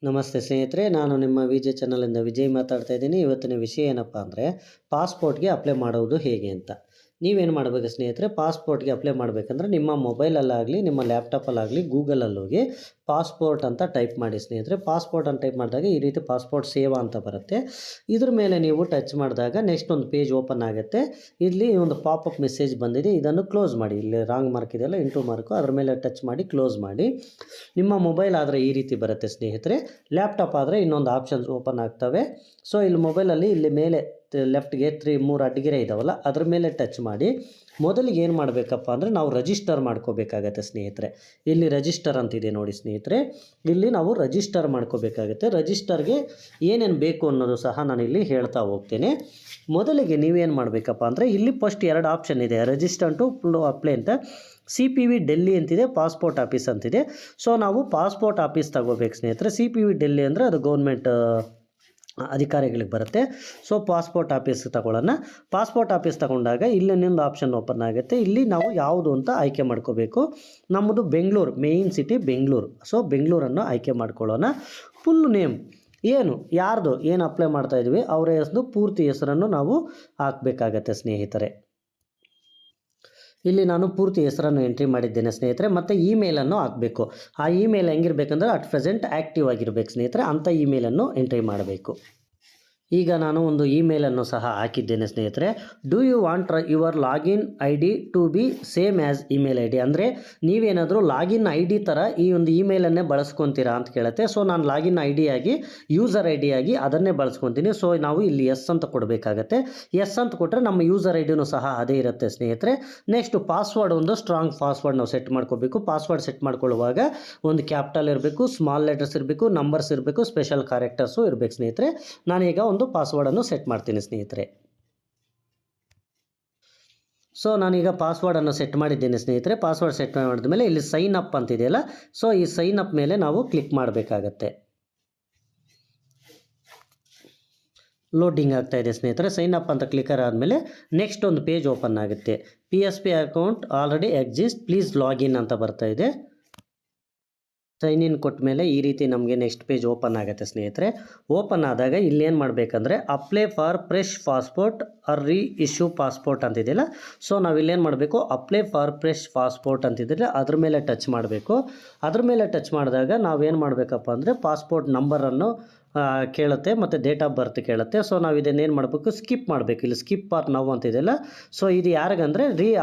ನಮಸ್ತೆ ಸ್ನೇಹಿತರೆ, ನಾನು ನಿಮ್ಮ ವಿಜೆ ಚಾನಲಿಂದ ವಿಜಯ್ ಮಾತಾಡ್ತಾ ಇದ್ದೀನಿ. ಇವತ್ತಿನ ವಿಷಯ ಏನಪ್ಪ ಅಂದರೆ ಪಾಸ್ಪೋರ್ಟ್ಗೆ ಅಪ್ಲೈ ಮಾಡುವುದು ಹೇಗೆ ಅಂತ. ನೀವೇನು ಮಾಡಬೇಕು ಸ್ನೇಹಿತರೆ, ಪಾಸ್ಪೋರ್ಟ್ಗೆ ಅಪ್ಲೈ ಮಾಡಬೇಕಂದ್ರೆ ನಿಮ್ಮ ಮೊಬೈಲಲ್ಲಾಗಲಿ ನಿಮ್ಮ ಲ್ಯಾಪ್ಟಾಪಲ್ಲಾಗಲಿ ಗೂಗಲಲ್ಲಿ ಹೋಗಿ ಪಾಸ್ಪೋರ್ಟ್ ಅಂತ ಟೈಪ್ ಮಾಡಿ ಸ್ನೇಹಿತರೆ. ಪಾಸ್ಪೋರ್ಟ್ ಅಂತ ಟೈಪ್ ಮಾಡಿದಾಗ ಈ ರೀತಿ ಪಾಸ್ಪೋರ್ಟ್ ಸೇವಾ ಅಂತ ಬರುತ್ತೆ. ಇದ್ರ ಮೇಲೆ ನೀವು ಟಚ್ ಮಾಡಿದಾಗ ನೆಕ್ಸ್ಟ್ ಒಂದು ಪೇಜ್ ಓಪನ್ ಆಗುತ್ತೆ. ಇಲ್ಲಿ ಒಂದು ಪಾಪಪ್ ಮೆಸೇಜ್ ಬಂದಿದೆ, ಇದನ್ನು ಕ್ಲೋಸ್ ಮಾಡಿ. ಇಲ್ಲಿ ರಾಂಗ್ ಮಾರ್ಕ್ ಇದೆಯಲ್ಲ, ಇಂಟು ಮಾರ್ಕು, ಅದ್ರ ಮೇಲೆ ಟಚ್ ಮಾಡಿ ಕ್ಲೋಸ್ ಮಾಡಿ. ನಿಮ್ಮ ಮೊಬೈಲ್ ಆದರೆ ಈ ರೀತಿ ಬರುತ್ತೆ ಸ್ನೇಹಿತರೆ. ಲ್ಯಾಪ್ಟಾಪ್ ಆದರೆ ಇನ್ನೊಂದು ಆಪ್ಷನ್ಸ್ ಓಪನ್ ಆಗ್ತವೆ. ಸೊ ಇಲ್ಲಿ ಮೊಬೈಲಲ್ಲಿ ಇಲ್ಲಿ ಮೇಲೆ ಲೆಫ್ಟ್ಗೆ 3 ಅಡ್ಗೆರೆ ಇದ್ದಾವಲ್ಲ, ಅದ್ರ ಮೇಲೆ ಟಚ್ ಮಾಡಿ. ಮೊದಲಿಗೆ ಏನು ಮಾಡಬೇಕಪ್ಪ ಅಂದರೆ ನಾವು ರಿಜಿಸ್ಟರ್ ಮಾಡ್ಕೋಬೇಕಾಗತ್ತೆ ಸ್ನೇಹಿತರೆ. ಇಲ್ಲಿ ರಿಜಿಸ್ಟರ್ ಅಂತಿದೆ ನೋಡಿ ಸ್ನೇಹಿತರೆ, ಇಲ್ಲಿ ನಾವು ರಿಜಿಸ್ಟರ್ ಮಾಡ್ಕೋಬೇಕಾಗತ್ತೆ. ರಿಜಿಸ್ಟರ್ಗೆ ಏನೇನು ಬೇಕು ಅನ್ನೋದು ಸಹ ನಾನು ಇಲ್ಲಿ ಹೇಳ್ತಾ ಹೋಗ್ತೇನೆ. ಮೊದಲಿಗೆ ನೀವೇನು ಮಾಡಬೇಕಪ್ಪ ಅಂದರೆ ಇಲ್ಲಿ ಫಸ್ಟ್ 2 ಆಪ್ಷನ್ ಇದೆ, ರಿಜಿಸ್ಟರ್ ಟು ಅಪ್ಲೈ ಅಂತ. CPV ಡೆಲ್ಲಿ ಅಂತಿದೆ, ಪಾಸ್ಪೋರ್ಟ್ ಆಫೀಸ್ ಅಂತಿದೆ. ಸೊ ನಾವು ಪಾಸ್ಪೋರ್ಟ್ ಆಫೀಸ್ ತಗೋಬೇಕು ಸ್ನೇಹಿತರೆ. CPV ಡೆಲ್ಲಿ ಅಂದರೆ ಅದು ಗೌರ್ಮೆಂಟ್ ಅಧಿಕಾರಿಗಳಿಗೆ ಬರುತ್ತೆ. ಸೊ ಪಾಸ್ಪೋರ್ಟ್ ಆಫೀಸ್ ತಗೊಳ್ಳೋಣ. ಪಾಸ್ಪೋರ್ಟ್ ಆಫೀಸ್ ತಗೊಂಡಾಗ ಇಲ್ಲೊಂದು ಆಪ್ಷನ್ ಓಪನ್ ಆಗುತ್ತೆ. ಇಲ್ಲಿ ನಾವು ಯಾವುದು ಅಂತ ಆಯ್ಕೆ ಮಾಡ್ಕೋಬೇಕು. ನಮ್ಮದು Bengaluru, main city Bengaluru. So ಬೆಂಗಳೂರನ್ನು ಆಯ್ಕೆ ಮಾಡ್ಕೊಳ್ಳೋಣ. ಫುಲ್ ನೇಮ್ ಯಾರ್ದು ಏನು ಅಪ್ಲೈ ಮಾಡ್ತಾ ಇದ್ವಿ ಅವರ ಹೆಸರು, ಪೂರ್ತಿ ಹೆಸರನ್ನು ನಾವು ಹಾಕಬೇಕಾಗತ್ತೆ ಸ್ನೇಹಿತರೆ. ಇಲ್ಲಿ ನಾನು ಪೂರ್ತಿ ಹೆಸರನ್ನು ಎಂಟ್ರಿ ಮಾಡಿದ್ದೇನೆ ಸ್ನೇಹಿತರೆ. ಮತ್ತು ಇಮೇಲನ್ನು ಹಾಕಬೇಕು. ಆ ಇಮೇಲ್ ಹೆಂಗಿರ್ಬೇಕಂದ್ರೆ ಅಟ್ ಪ್ರೆಸೆಂಟ್ ಆ್ಯಕ್ಟಿವ್ ಆಗಿರ್ಬೇಕು ಸ್ನೇಹಿತರೆ, ಅಂಥ ಇಮೇಲನ್ನು ಎಂಟ್ರಿ ಮಾಡಬೇಕು. ಈಗ ನಾನು ಒಂದು ಇಮೇಲನ್ನು ಸಹ ಹಾಕಿದ್ದೇನೆ ಸ್ನೇಹಿತರೆ. Do you want your login ID to be same as email ID? ಅಂದರೆ ನೀವೇನಾದರೂ ಲಾಗಿನ್ ID ಥರ ಈ ಒಂದು ಇಮೇಲನ್ನೇ ಬಳಸ್ಕೊತೀರಾ ಅಂತ ಕೇಳುತ್ತೆ. ಸೊ ನಾನು ಲಾಗಿನ್ ID ಆಗಿ ಯೂಸರ್ ID ಆಗಿ ಅದನ್ನೇ ಬಳಸ್ಕೊತೀನಿ. ಸೊ ನಾವು ಇಲ್ಲಿ ಎಸ್ ಅಂತ ಕೊಡಬೇಕಾಗತ್ತೆ. ಎಸ್ ಅಂತ ಕೊಟ್ಟರೆ ನಮ್ಮ ಯೂಸರ್ ಐಡಿನೂ ಸಹ ಅದೇ ಇರುತ್ತೆ ಸ್ನೇಹಿತರೆ. ನೆಕ್ಸ್ಟ್ ಪಾಸ್ವರ್ಡ್, ಒಂದು ಸ್ಟ್ರಾಂಗ್ ಪಾಸ್ವರ್ಡ್ ನಾವು ಸೆಟ್ ಮಾಡ್ಕೋಬೇಕು. ಪಾಸ್ವರ್ಡ್ ಸೆಟ್ ಮಾಡ್ಕೊಳ್ಳುವಾಗ ಒಂದು ಕ್ಯಾಪಿಟಲ್ ಇರಬೇಕು, ಸ್ಮಾಲ್ ಲೆಟರ್ಸ್ ಇರಬೇಕು, ನಂಬರ್ಸ್ ಇರಬೇಕು, ಸ್ಪೆಷಲ್ ಕ್ಯಾರೆಕ್ಟರ್ಸು ಇರಬೇಕು ಸ್ನೇಹಿತರೆ. ನಾನೀಗ ಒಂದು ಪಾಸ್ವರ್ಡನ್ನು ಸೆಟ್ ಮಾಡ್ತೀನಿ ಸ್ನೇಹಿತರೆ. ಸೊ ನಾನೀಗ ಪಾಸ್ವರ್ಡನ್ನು ಸೆಟ್ ಮಾಡಿದ್ದೇನೆ ಸ್ನೇಹಿತರೆ. ಪಾಸ್ವರ್ಡ್ ಸೆಟ್ ಮಾಡಿದ ಮೇಲೆ ಇಲ್ಲಿ ಸೈನ್ ಅಪ್ ಅಂತಿದೆಯಲ್ಲ, ಸೊ ಈ ಸೈನ್ ಅಪ್ ಮೇಲೆ ನಾವು ಕ್ಲಿಕ್ ಮಾಡಬೇಕಾಗತ್ತೆ. ಲೋಡಿಂಗ್ ಆಗ್ತಾ ಇದೆ ಸ್ನೇಹಿತರೆ. ಸೈನ್ ಅಪ್ ಅಂತ ಕ್ಲಿಕ್ ಆದಮೇಲೆ ನೆಕ್ಸ್ಟ್ ಒಂದು ಪೇಜ್ ಓಪನ್ ಆಗುತ್ತೆ. PSP account already exist, please login ಅಂತ ಬರ್ತಾ ಇದೆ. ಸೈನ್ ಇನ್ ಕೊಟ್ಟ ಮೇಲೆ ಈ ರೀತಿ ನಮಗೆ ನೆಕ್ಸ್ಟ್ ಪೇಜ್ ಓಪನ್ ಆಗುತ್ತೆ ಸ್ನೇಹಿತರೆ. ಓಪನ್ ಆದಾಗ ಇಲ್ಲೇನು ಮಾಡಬೇಕಂದ್ರೆ apply for fresh passport or reissue passport ಅಂತಿದೆಯಲ್ಲ, ಸೊ ನಾವು ಇಲ್ಲೇನು ಮಾಡಬೇಕು, ಅಪ್ಲೈ ಫಾರ್ ಫ್ರೆಶ್ ಪಾಸ್ಪೋರ್ಟ್ ಅಂತಿದ್ರೆ ಅದ್ರ ಮೇಲೆ ಟಚ್ ಮಾಡಬೇಕು. ಅದ್ರ ಮೇಲೆ ಟಚ್ ಮಾಡಿದಾಗ ನಾವೇನು ಮಾಡಬೇಕಪ್ಪ ಅಂದರೆ ಪಾಸ್ಪೋರ್ಟ್ ನಂಬರನ್ನು ಕೇಳುತ್ತೆ ಮತ್ತು ಡೇಟ್ ಆಫ್ ಬರ್ತ್ ಕೇಳುತ್ತೆ. ಸೊ ನಾವು ಇದನ್ನೇನು ಮಾಡಬೇಕು, ಸ್ಕಿಪ್ ಮಾಡಬೇಕು. ಇಲ್ಲಿ ಸ್ಕಿಪ್ ಆರ್ ನೌ ಅಂತಿದೆಯಲ್ಲ, ಸೊ ಇದು ಯಾರಿಗಂದರೆ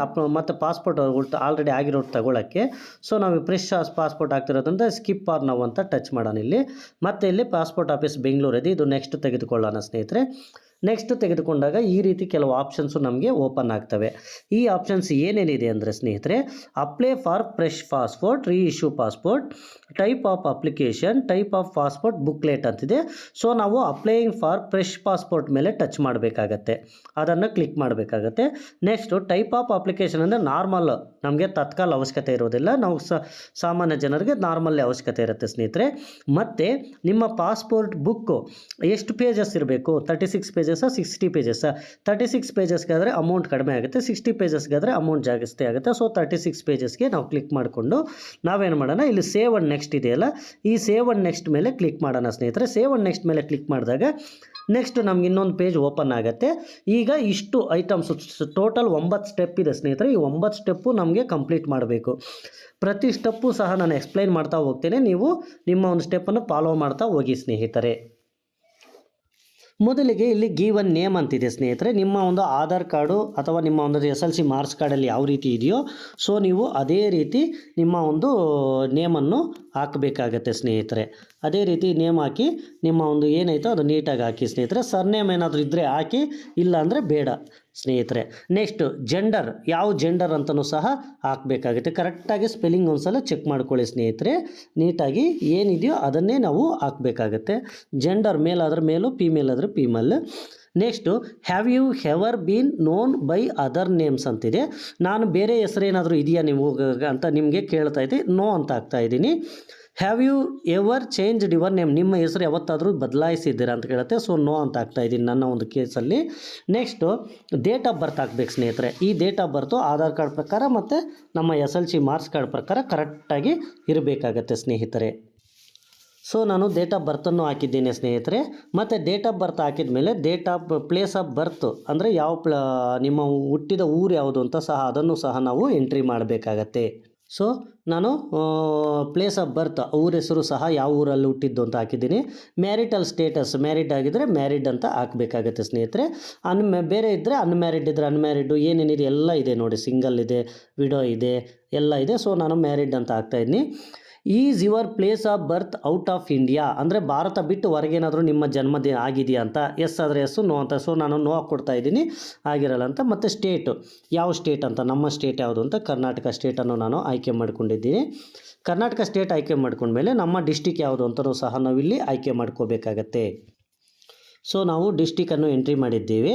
ಮತ್ತು ಪಾಸ್ಪೋರ್ಟ್ ಆಲ್ರೆಡಿ ಆಗಿರೋದು ತಗೊಳ್ಳೋಕ್ಕೆ. ಸೊ ನಾವು ಫ್ರೆಶ್ ಪಾಸ್ಪೋರ್ಟ್ ಆಗ್ತಿರೋದ್ರಿಂದ ಸ್ಕಿಪ್ ಆರ್ ನೌ ಅಂತ ಟಚ್ ಮಾಡೋಣ ಇಲ್ಲಿ. ಮತ್ತು ಇಲ್ಲಿ ಪಾಸ್ಪೋರ್ಟ್ ಆಫೀಸ್ ಬೆಂಗಳೂರು ಇದೆ, ಇದು ನೆಕ್ಸ್ಟ್ ತೆಗೆದುಕೊಳ್ಳೋಣ ಸ್ನೇಹಿತರೆ. ನೆಕ್ಸ್ಟ್ ತೆಗೆದುಕೊಂಡಾಗ ಈ ರೀತಿ ಕೆಲವು ಆಪ್ಷನ್ಸು ನಮಗೆ ಓಪನ್ ಆಗ್ತವೆ. ಈ ಆಪ್ಷನ್ಸ್ ಏನೇನಿದೆ ಅಂದರೆ ಸ್ನೇಹಿತರೆ, ಅಪ್ಲೈ ಫಾರ್ ಫ್ರೆಶ್ ಪಾಸ್ಪೋರ್ಟ್, ರೀ issue passport, type of application, type of passport, booklet ಅಂತಿದೆ. ಸೊ ನಾವು ಅಪ್ಲೈಯಿಂಗ್ ಫಾರ್ ಫ್ರೆಶ್ ಪಾಸ್ಪೋರ್ಟ್ ಮೇಲೆ ಟಚ್ ಮಾಡಬೇಕಾಗತ್ತೆ, ಅದನ್ನು ಕ್ಲಿಕ್ ಮಾಡಬೇಕಾಗತ್ತೆ. ನೆಕ್ಸ್ಟು ಟೈಪ್ ಆಫ್ ಅಪ್ಲಿಕೇಶನ್ ಅಂದರೆ ನಾರ್ಮಲ್, ನಮಗೆ ತತ್ಕಾಲ ಅವಶ್ಯಕತೆ ಇರೋದಿಲ್ಲ, ನಾವು ಸಾಮಾನ್ಯ ಜನರಿಗೆ ನಾರ್ಮಲ್ ಅವಶ್ಯಕತೆ ಇರುತ್ತೆ ಸ್ನೇಹಿತರೆ. ಮತ್ತು ನಿಮ್ಮ ಪಾಸ್ಪೋರ್ಟ್ ಬುಕ್ಕು ಎಷ್ಟು ಪೇಜಸ್ ಇರಬೇಕು, 36 ಪೇಜಸ್ಸಾ 60 ಪೇಜಸ್ಸಾ? 36 ಪೇಜಸ್ಗಾದರೆ ಅಮೌಂಟ್ ಕಡಿಮೆ ಆಗುತ್ತೆ, 60 ಪೇಜಸ್ಗಾದರೆ ಅಮೌಂಟ್ ಜಾಸ್ತಿ ಆಗುತ್ತೆ. ಸೊ 36 ಪೇಜಸ್ಗೆ ನಾವು ಕ್ಲಿಕ್ ಮಾಡಿಕೊಂಡು ನಾವೇನು ಮಾಡೋಣ, ಇಲ್ಲಿ ಸೇವ್ ಅಂಡ್ ನೆಕ್ಸ್ಟ್ ಇದೆಯಲ್ಲ, ಈ ಸೇವ್ ಅಂಡ್ ನೆಕ್ಸ್ಟ್ ಮೇಲೆ ಕ್ಲಿಕ್ ಮಾಡೋಣ ಸ್ನೇಹಿತರೆ. ಸೇವ್ ಅಂಡ್ ನೆಕ್ಸ್ಟ್ ಮೇಲೆ ಕ್ಲಿಕ್ ಮಾಡಿದಾಗ ನೆಕ್ಸ್ಟ್ ನಮ್ಗೆ ಇನ್ನೊಂದು ಪೇಜ್ ಓಪನ್ ಆಗುತ್ತೆ. ಈಗ ಇಷ್ಟು ಐಟಮ್ಸ್ ಟೋಟಲ್ 9 ಸ್ಟೆಪ್ ಇದೆ ಸ್ನೇಹಿತರೆ. ಈ 9 ಸ್ಟೆಪ್ಪು ನಮಗೆ ಕಂಪ್ಲೀಟ್ ಮಾಡಬೇಕು. ಪ್ರತಿ ಸ್ಟೆಪ್ಪು ಸಹ ನಾನು ಎಕ್ಸ್ಪ್ಲೈನ್ ಮಾಡ್ತಾ ಹೋಗ್ತೇನೆ, ನೀವು ನಿಮ್ಮ ಒಂದು ಸ್ಟೆಪ್ಪನ್ನು ಫಾಲೋ ಮಾಡ್ತಾ ಹೋಗಿ ಸ್ನೇಹಿತರೆ. ಮೊದಲಿಗೆ ಇಲ್ಲಿ ಗಿವನ್ ನೇಮ್ ಅಂತಿದೆ ಸ್ನೇಹಿತರೆ. ನಿಮ್ಮ ಒಂದು ಆಧಾರ್ ಕಾರ್ಡು ಅಥವಾ ನಿಮ್ಮ ಒಂದು SLC ಮಾರ್ಕ್ಸ್ ಕಾರ್ಡಲ್ಲಿ ಯಾವ ರೀತಿ ಇದೆಯೋ ಸೊ ನೀವು ಅದೇ ರೀತಿ ನಿಮ್ಮ ಒಂದು ನೇಮನ್ನು ಹಾಕಬೇಕಾಗತ್ತೆ ಸ್ನೇಹಿತರೆ. ಅದೇ ರೀತಿ ನೇಮ್ ಹಾಕಿ ನಿಮ್ಮ ಒಂದು ಏನಾಯಿತೋ ಅದು ನೀಟಾಗಿ ಹಾಕಿ ಸ್ನೇಹಿತರೆ. ಸರ್ನೇಮ್ ಏನಾದರೂ ಇದ್ದರೆ ಹಾಕಿ, ಇಲ್ಲ ಅಂದರೆ ಬೇಡ ಸ್ನೇಹಿತರೆ. ನೆಕ್ಸ್ಟು ಜೆಂಡರ್, ಯಾವ ಜೆಂಡರ್ ಅಂತಲೂ ಸಹ ಹಾಕಬೇಕಾಗುತ್ತೆ. ಕರೆಕ್ಟಾಗಿ ಸ್ಪೆಲ್ಲಿಂಗ್ ಒಂದ್ಸಲ ಚೆಕ್ ಮಾಡ್ಕೊಳ್ಳಿ ಸ್ನೇಹಿತರೆ. ನೀಟಾಗಿ ಏನಿದೆಯೋ ಅದನ್ನೇ ನಾವು ಹಾಕಬೇಕಾಗತ್ತೆ. ಜೆಂಡರ್ ಮೇಲ್ ಆದರೆ ಮೇಲು, ಫೀಮೇಲ್ ಆದರೆ female. Next have you ever been known by other names ಅಂತಿದೆ. ನಾನು ಬೇರೆ ಹೆಸರೇನಾದರೂ ಇದೆಯಾ ನೀವು ಅಂತ ನಿಮಗೆ ಕೇಳ್ತಾ ಇದ್ದೆ, ನೋ ಅಂತ ಹಾಕ್ತಾ ಇದ್ದೀನಿ. Have you ever changed your name, ನಿಮ್ಮ ಹೆಸರು ಯಾವತ್ತಾದರೂ ಬದಲಾಯಿಸಿದ್ದೀರಾ ಅಂತ ಕೇಳುತ್ತೆ. ಸೊ ನೋ ಅಂತ ಹಾಕ್ತಾ ಇದ್ದೀನಿ ನನ್ನ ಒಂದು ಕೇಸಲ್ಲಿ. ನೆಕ್ಸ್ಟು ಡೇಟ್ ಆಫ್ ಬರ್ತ್ ಹಾಕ್ಬೇಕು ಸ್ನೇಹಿತರೆ. ಈ date of birth Aadhaar card ಪ್ರಕಾರ ಮತ್ತು ನಮ್ಮ SLC ಮಾರ್ಕ್ಸ್ ಕಾರ್ಡ್ ಪ್ರಕಾರ ಕರೆಕ್ಟಾಗಿ ಇರಬೇಕಾಗತ್ತೆ ಸ್ನೇಹಿತರೆ. ಸೊ ನಾನು ಡೇಟ್ ಆಫ್ ಬರ್ತನ್ನು ಹಾಕಿದ್ದೇನೆ ಸ್ನೇಹಿತರೆ. ಮತ್ತು ಡೇಟ್ ಆಫ್ ಬರ್ತ್ ಹಾಕಿದ ಮೇಲೆ date of place of birth ಅಂದರೆ ನಿಮ್ಮ ಹುಟ್ಟಿದ ಊರು ಯಾವುದು ಅಂತ ಸಹ ಅದನ್ನು ಸಹ ನಾವು ಎಂಟ್ರಿ ಮಾಡಬೇಕಾಗತ್ತೆ. ಸೊ ನಾನು ಪ್ಲೇಸ್ ಆಫ್ ಬರ್ತ್ ಊರ ಹೆಸರು ಸಹ ಯಾವ ಊರಲ್ಲಿ ಹುಟ್ಟಿದ್ದು ಅಂತ ಹಾಕಿದ್ದೀನಿ. ಮ್ಯಾರಿಟಲ್ ಸ್ಟೇಟಸ್ ಮ್ಯಾರಿಡ್ ಆಗಿದ್ದರೆ ಮ್ಯಾರಿಡ್ ಅಂತ ಹಾಕಬೇಕಾಗತ್ತೆ ಸ್ನೇಹಿತರೆ. ಬೇರೆ ಇದ್ದರೆ ಅನ್ಮ್ಯಾರಿಡ್ ಇದ್ದರೆ ಅನ್ಮ್ಯಾರಿಡು ಏನೇನಿದೆ ಎಲ್ಲ ಇದೆ ನೋಡಿ, ಸಿಂಗಲ್ ಇದೆ, ವಿಡೋ ಇದೆ, ಎಲ್ಲ ಇದೆ. ಸೊ ನಾನು ಮ್ಯಾರಿಡ್ ಅಂತ ಹಾಕ್ತಾಯಿದ್ದೀನಿ. Is your place of birth out of India ಅಂದರೆ ಭಾರತ ಬಿಟ್ಟು ಹೊರಗೇನಾದರೂ ನಿಮ್ಮ ಜನ್ಮದಿನ ಆಗಿದೆಯಾ ಅಂತ, ಎಸ್ ಆದರೆ ಎಸ್ಸು, ನೋ ಅಂತ. ಸೊ ನಾನು ನೋ ಕೊಡ್ತಾ ಇದ್ದೀನಿ, ಆಗಿರಲ್ಲ ಅಂತ. ಮತ್ತು ಸ್ಟೇಟು ಯಾವ ಸ್ಟೇಟ್ ಅಂತ, ನಮ್ಮ ಸ್ಟೇಟ್ ಯಾವುದು ಅಂತ ಕರ್ನಾಟಕ ಸ್ಟೇಟನ್ನು ನಾನು ಆಯ್ಕೆ ಮಾಡ್ಕೊಂಡಿದ್ದೀನಿ. ಕರ್ನಾಟಕ ಸ್ಟೇಟ್ ಆಯ್ಕೆ ಮಾಡ್ಕೊಂಡ್ಮೇಲೆ ನಮ್ಮ ಡಿಸ್ಟಿಕ್ ಯಾವುದು ಅಂತಲೂ ಸಹ ನಾವಿಲ್ಲಿ ಆಯ್ಕೆ ಮಾಡ್ಕೋಬೇಕಾಗತ್ತೆ. ಸೊ ನಾವು ಡಿಸ್ಟಿಕನ್ನು ಎಂಟ್ರಿ ಮಾಡಿದ್ದೇವೆ.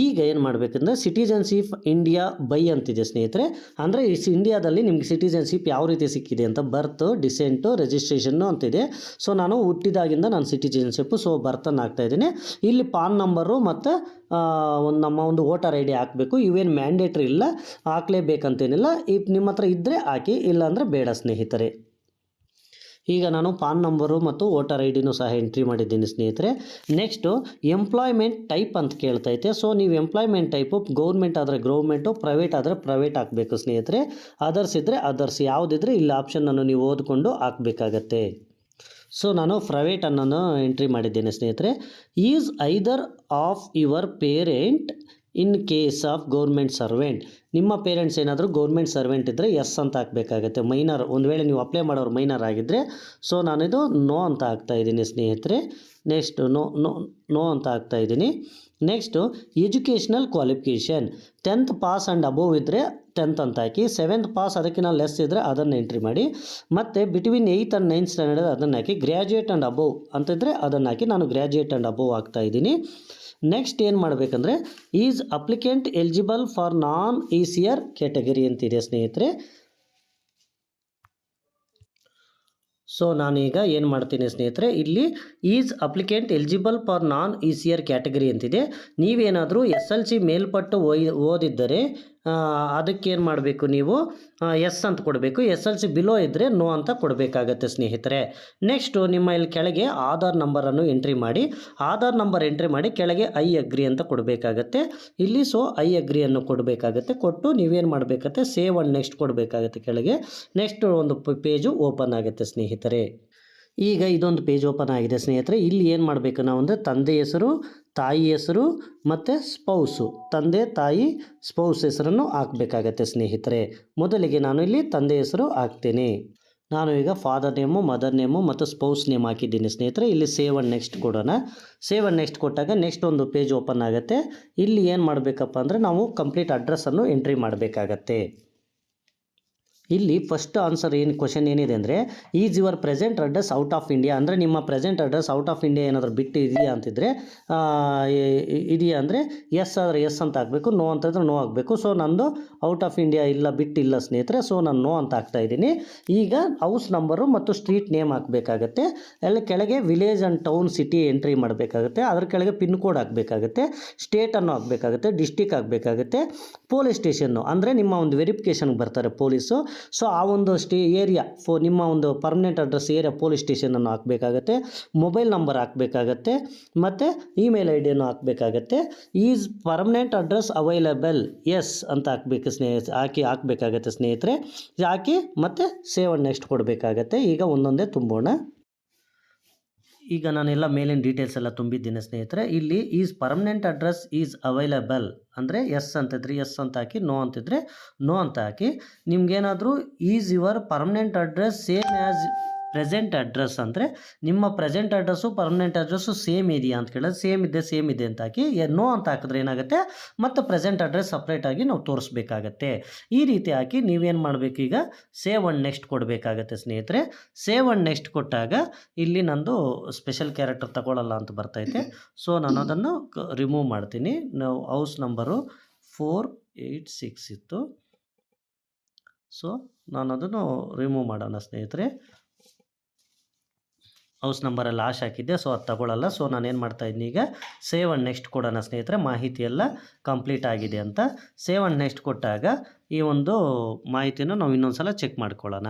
ಈಗ ಏನು ಮಾಡಬೇಕಂದ್ರೆ ಸಿಟಿಜನ್ಶಿಪ್ ಇಂಡಿಯಾ ಬೈ ಅಂತಿದೆ ಸ್ನೇಹಿತರೆ. ಅಂದರೆ ಈ ಇಂಡಿಯಾದಲ್ಲಿ ನಿಮಗೆ ಸಿಟಿಜನ್ಶಿಪ್ ಯಾವ ರೀತಿ ಸಿಕ್ಕಿದೆ ಅಂತ, ಬರ್ತ್, ಡಿಸೆಂಟು, ರಿಜಿಸ್ಟ್ರೇಷನ್ನು ಅಂತಿದೆ. ಸೊ ನಾನು ಹುಟ್ಟಿದಾಗಿಂದ ನಾನು ಸಿಟಿಜನ್ಶಿಪ್ಪು, ಸೊ ಬರ್ತನ್ನು ಹಾಕ್ತಾಯಿದ್ದೀನಿ. ಇಲ್ಲಿ ಪಾನ್ ನಂಬರು ಮತ್ತು ನಮ್ಮ ಒಂದು ವೋಟರ್ ಐ ಡಿ ಹಾಕಬೇಕು. ಇವೇನು ಮ್ಯಾಂಡೇಟ್ರಿ ಇಲ್ಲ, ಹಾಕಲೇಬೇಕಂತೇನಿಲ್ಲ. ನಿಮ್ಮ ಹತ್ರ ಇದ್ದರೆ ಹಾಕಿ, ಇಲ್ಲಾಂದರೆ ಬೇಡ ಸ್ನೇಹಿತರೆ. ಈಗ ನಾನು ಪಾನ್ ನಂಬರು ಮತ್ತು ವೋಟರ್ ಐ ಡಿನೂ ಸಹ ಎಂಟ್ರಿ ಮಾಡಿದ್ದೀನಿ ಸ್ನೇಹಿತರೆ. ನೆಕ್ಸ್ಟು ಎಂಪ್ಲಾಯ್ಮೆಂಟ್ ಟೈಪ್ ಅಂತ ಕೇಳ್ತೈತೆ. ಸೊ ನೀವು ಎಂಪ್ಲಾಯ್ಮೆಂಟ್ ಟೈಪು ಗೌರ್ಮೆಂಟ್ ಆದರೆ ಗೌರ್ಮೆಂಟು, ಪ್ರೈವೇಟ್ ಆದರೆ ಪ್ರೈವೇಟ್ ಹಾಕಬೇಕು ಸ್ನೇಹಿತರೆ. ಅದರ್ಸ್ ಇದ್ದರೆ ಅದರ್ಸ್, ಯಾವುದಿದ್ರೆ ಇಲ್ಲಿ ಆಪ್ಷನನ್ನು ನೀವು ಓದಿಕೊಂಡು ಹಾಕಬೇಕಾಗತ್ತೆ. ಸೊ ನಾನು ಪ್ರೈವೇಟ್ ಅನ್ನೋನು ಎಂಟ್ರಿ ಮಾಡಿದ್ದೇನೆ ಸ್ನೇಹಿತರೆ. Is either of your parent in case of government servant. ನಿಮ್ಮ ಪೇರೆಂಟ್ಸ್ ಏನಾದರೂ ಗೌರ್ಮೆಂಟ್ ಸರ್ವೆಂಟ್ ಇದ್ದರೆ ಎಸ್ ಅಂತ ಹಾಕಬೇಕಾಗತ್ತೆ. ಮೈನರ್ ಒಂದು ವೇಳೆ ನೀವು ಅಪ್ಲೈ ಮಾಡೋರು ಮೈನರ್ ಆಗಿದ್ದರೆ, ಸೊ ನಾನಿದು ನೋ ಅಂತ ಹಾಕ್ತಾಯಿದ್ದೀನಿ ಸ್ನೇಹಿತರೆ. ನೆಕ್ಸ್ಟು ನೋ ಅಂತ ಹಾಕ್ತಾಯಿದ್ದೀನಿ. Next educational qualification 10th pass and above ಇದ್ದರೆ 10th ಅಂತ ಹಾಕಿ, 7th ಪಾಸ್ ಅದಕ್ಕಿಂತ ಲೆಸ್ ಇದ್ದರೆ ಅದನ್ನು ಎಂಟ್ರಿ ಮಾಡಿ. ಮತ್ತು between 8th and 9th standard ಅದನ್ನು ಹಾಕಿ. ಗ್ರ್ಯಾಜುಯೇಟ್ ಆ್ಯಂಡ್ ಅಬೋವ್ ಅಂತಿದ್ದರೆ ಅದನ್ನು ಹಾಕಿ. ನಾನು ಗ್ರ್ಯಾಜುಯೇಟ್ ಆ್ಯಂಡ್ ಅಬೋವ್ ಹಾಕ್ತಾಯಿದ್ದೀನಿ. ನೆಕ್ಸ್ಟ್ ಏನು ಮಾಡಬೇಕಂದ್ರೆ is applicant eligible for non ECR category ಅಂತಿದೆ ಸ್ನೇಹಿತರೆ. ಸೊ ನಾನೀಗ ಏನು ಮಾಡ್ತೀನಿ ಸ್ನೇಹಿತರೆ, ಇಲ್ಲಿ is applicant eligible for non ECR category ಅಂತಿದೆ. ನೀವೇನಾದರೂ SLC ಮೇಲ್ಪಟ್ಟು ಓದಿದ್ದರೆ ಅದಕ್ಕೇನು ಮಾಡಬೇಕು, ನೀವು ಎಸ್ ಅಂತ ಕೊಡಬೇಕು. SLC ಬಿಲೋ ಇದ್ದರೆ ನೋ ಅಂತ ಕೊಡಬೇಕಾಗತ್ತೆ ಸ್ನೇಹಿತರೆ. ನೆಕ್ಸ್ಟು ನಿಮ್ಮ ಇಲ್ಲಿ ಕೆಳಗೆ ಆಧಾರ್ ನಂಬರನ್ನು ಎಂಟ್ರಿ ಮಾಡಿ. ಆಧಾರ್ ನಂಬರ್ ಎಂಟ್ರಿ ಮಾಡಿ ಕೆಳಗೆ ಐ ಅಗ್ರಿ ಅಂತ ಕೊಡಬೇಕಾಗತ್ತೆ ಇಲ್ಲಿ. ಸೊ ಐ ಅಗ್ರಿಯನ್ನು ಕೊಡಬೇಕಾಗತ್ತೆ. ಕೊಟ್ಟು ನೀವೇನು ಮಾಡಬೇಕಾಗತ್ತೆ, ಸೇವ್ ಆ್ಯಂಡ್ ನೆಕ್ಸ್ಟ್ ಕೊಡಬೇಕಾಗತ್ತೆ ಕೆಳಗೆ. ನೆಕ್ಸ್ಟ್ ಒಂದು ಪೇಜು ಓಪನ್ ಆಗುತ್ತೆ ಸ್ನೇಹಿತರೆ. ಈಗ ಇದೊಂದು ಪೇಜ್ ಓಪನ್ ಆಗಿದೆ ಸ್ನೇಹಿತರೆ. ಇಲ್ಲಿ ಏನು ಮಾಡಬೇಕು ನಾವು ಅಂದರೆ ತಂದೆ ಹೆಸರು, ತಾಯಿ ಹೆಸರು ಮತ್ತು ಸ್ಪೌಸು, ತಂದೆ ತಾಯಿ ಸ್ಪೌಸ್ ಹೆಸರನ್ನು ಹಾಕಬೇಕಾಗತ್ತೆ ಸ್ನೇಹಿತರೆ. ಮೊದಲಿಗೆ ನಾನು ಇಲ್ಲಿ ತಂದೆ ಹೆಸರು ಹಾಕ್ತೇನೆ. ನಾನು ಈಗ ಫಾದರ್ ನೇಮು, ಮದರ್ ನೇಮು ಮತ್ತು ಸ್ಪೌಸ್ ನೇಮ್ ಹಾಕಿದ್ದೀನಿ ಸ್ನೇಹಿತರೆ. ಇಲ್ಲಿ ಸೇವ್ ಆ್ಯಂಡ್ ನೆಕ್ಸ್ಟ್ ಕೊಡೋಣ. ಸೇವ್ ಆ್ಯಂಡ್ ನೆಕ್ಸ್ಟ್ ಕೊಟ್ಟಾಗ ನೆಕ್ಸ್ಟ್ ಒಂದು ಪೇಜ್ ಓಪನ್ ಆಗುತ್ತೆ. ಇಲ್ಲಿ ಏನು ಮಾಡಬೇಕಪ್ಪ ಅಂದರೆ ನಾವು ಕಂಪ್ಲೀಟ್ ಅಡ್ರೆಸ್ಸನ್ನು ಎಂಟ್ರಿ ಮಾಡಬೇಕಾಗತ್ತೆ. ಇಲ್ಲಿ ಫಸ್ಟ್ ಆನ್ಸರ್ ಏನು ಕ್ವಶನ್ ಏನಿದೆ ಅಂದರೆ is your present address out of India ಅಂದರೆ ನಿಮ್ಮ present address out of India ಏನಾದರೂ ಬಿಟ್ಟು ಇದೆಯಾ ಅಂತಿದ್ರೆ ಇದೆಯಾ ಅಂದರೆ ಎಸ್ ಆದರೆ ಎಸ್ ಅಂತ ಹಾಕಬೇಕು, ನೋ ಅಂತಂದರೆ ನೋ ಆಗಬೇಕು. ಸೊ ನಂದು ಔಟ್ ಆಫ್ ಇಂಡಿಯಾ ಇಲ್ಲ, ಬಿಟ್ಟಿಲ್ಲ ಸ್ನೇಹಿತರೆ. ಸೊ ನಾನು ನೋ ಅಂತ ಹಾಕ್ತಾಯಿದ್ದೀನಿ. ಈಗ ಹೌಸ್ ನಂಬರು ಮತ್ತು ಸ್ಟ್ರೀಟ್ ನೇಮ್ ಹಾಕಬೇಕಾಗತ್ತೆ. ಅಲ್ಲಿ ಕೆಳಗೆ village and town city entry ಮಾಡಬೇಕಾಗುತ್ತೆ. ಅದ್ರ ಕೆಳಗೆ ಪಿನ್ ಕೋಡ್ ಹಾಕಬೇಕಾಗುತ್ತೆ. ಸ್ಟೇಟನ್ನು ಹಾಕಬೇಕಾಗುತ್ತೆ, ಡಿಸ್ಟಿಕ್ ಹಾಕಬೇಕಾಗುತ್ತೆ, ಪೊಲೀಸ್ ಸ್ಟೇಷನ್ನು ಅಂದರೆ ನಿಮ್ಮ ಒಂದು ವೆರಿಫಿಕೇಷನ್ಗೆ ಬರ್ತಾರೆ ಪೊಲೀಸು. ಸೊ ಆ ಒಂದು ಏರಿಯಾ ನಿಮ್ಮ ಒಂದು ಪರ್ಮನೆಂಟ್ ಅಡ್ರೆಸ್ ಏರಿಯಾ ಪೊಲೀಸ್ ಸ್ಟೇಷನನ್ನು ಹಾಕಬೇಕಾಗತ್ತೆ. ಮೊಬೈಲ್ ನಂಬರ್ ಹಾಕಬೇಕಾಗತ್ತೆ ಮತ್ತು ಇಮೇಲ್ ಐ ಡಿಯನ್ನು ಹಾಕಬೇಕಾಗತ್ತೆ. Is permanent address available yes ಅಂತ ಹಾಕಬೇಕಾಗತ್ತೆ ಸ್ನೇಹಿತರೆ. ಹಾಕಿ ಮತ್ತು ಸೇವ್ ಆ್ಯಂಡ್ ನೆಕ್ಸ್ಟ್ ಕೊಡಬೇಕಾಗತ್ತೆ. ಈಗ ಒಂದೊಂದೇ ತುಂಬೋಣ. ಈಗ ನಾನೆಲ್ಲ ಮೇಲಿನ ಡೀಟೇಲ್ಸ್ ಎಲ್ಲ ತುಂಬಿದ್ದೀನಿ ಸ್ನೇಹಿತರೆ. ಇಲ್ಲಿ is permanent address is available ಅಂದರೆ ಎಸ್ ಅಂತಿದ್ರೆ ಎಸ್ ಅಂತ ಹಾಕಿ, ನೋ ಅಂತಿದ್ರೆ ನೋ ಅಂತ ಹಾಕಿ. ನಿಮ್ಗೇನಾದರೂ is your permanent address same as present address ಅಂದರೆ ನಿಮ್ಮ present address permanent address same ಇದೆಯಾ ಅಂತ ಕೇಳಿದ್ರೆ ಸೇಮ್ ಇದೆ ಅಂತ ಹಾಕಿ. ನೋ ಅಂತ ಹಾಕಿದ್ರೆ ಏನಾಗುತ್ತೆ, ಮತ್ತು ಪ್ರೆಸೆಂಟ್ ಅಡ್ರೆಸ್ ಸಪ್ರೇಟಾಗಿ ನಾವು ತೋರಿಸ್ಬೇಕಾಗತ್ತೆ. ಈ ರೀತಿ ಹಾಕಿ ನೀವೇನು ಮಾಡಬೇಕು, ಈಗ ಸೇವ್ ಆ್ಯಂಡ್ ನೆಕ್ಸ್ಟ್ ಕೊಡಬೇಕಾಗತ್ತೆ ಸ್ನೇಹಿತರೆ. ಸೇವ್ ಆ್ಯಂಡ್ ನೆಕ್ಸ್ಟ್ ಕೊಟ್ಟಾಗ ಇಲ್ಲಿ ನಂದು ಸ್ಪೆಷಲ್ ಕ್ಯಾರೆಕ್ಟರ್ ತಗೊಳ್ಳಲ್ಲ ಅಂತ ಬರ್ತೈತೆ. ಸೊ ನಾನು ಅದನ್ನು ರಿಮೂವ್ ಮಾಡ್ತೀನಿ. ನಾವು ಹೌಸ್ ನಂಬರು 486 ಇತ್ತು. ಸೊ ನಾನು ಅದನ್ನು ರಿಮೂವ್ ಮಾಡೋಣ ಸ್ನೇಹಿತರೆ. ಹೌಸ್ ನಂಬರಲ್ಲಿ ಲಾಸ್ಟ್ ಹಾಕಿದ್ದೆ, ಸೊ ಅದು ತಗೊಳ್ಳಲ್ಲ. ಸೊ ನಾನೇನು ಮಾಡ್ತಾಯಿದ್ದೀನಿ, ಈಗ ಸೇವ್ ಆ್ಯಂಡ್ ನೆಕ್ಸ್ಟ್ ಕೊಡೋಣ ಸ್ನೇಹಿತರೆ. ಮಾಹಿತಿ ಎಲ್ಲ ಕಂಪ್ಲೀಟ್ ಆಗಿದೆ ಅಂತ ಸೇವ್ ಆ್ಯಂಡ್ ನೆಕ್ಸ್ಟ್ ಕೊಟ್ಟಾಗ ಈ ಒಂದು ಮಾಹಿತಿಯನ್ನು ನಾವು ಇನ್ನೊಂದು ಸಲ ಚೆಕ್ ಮಾಡ್ಕೊಳ್ಳೋಣ.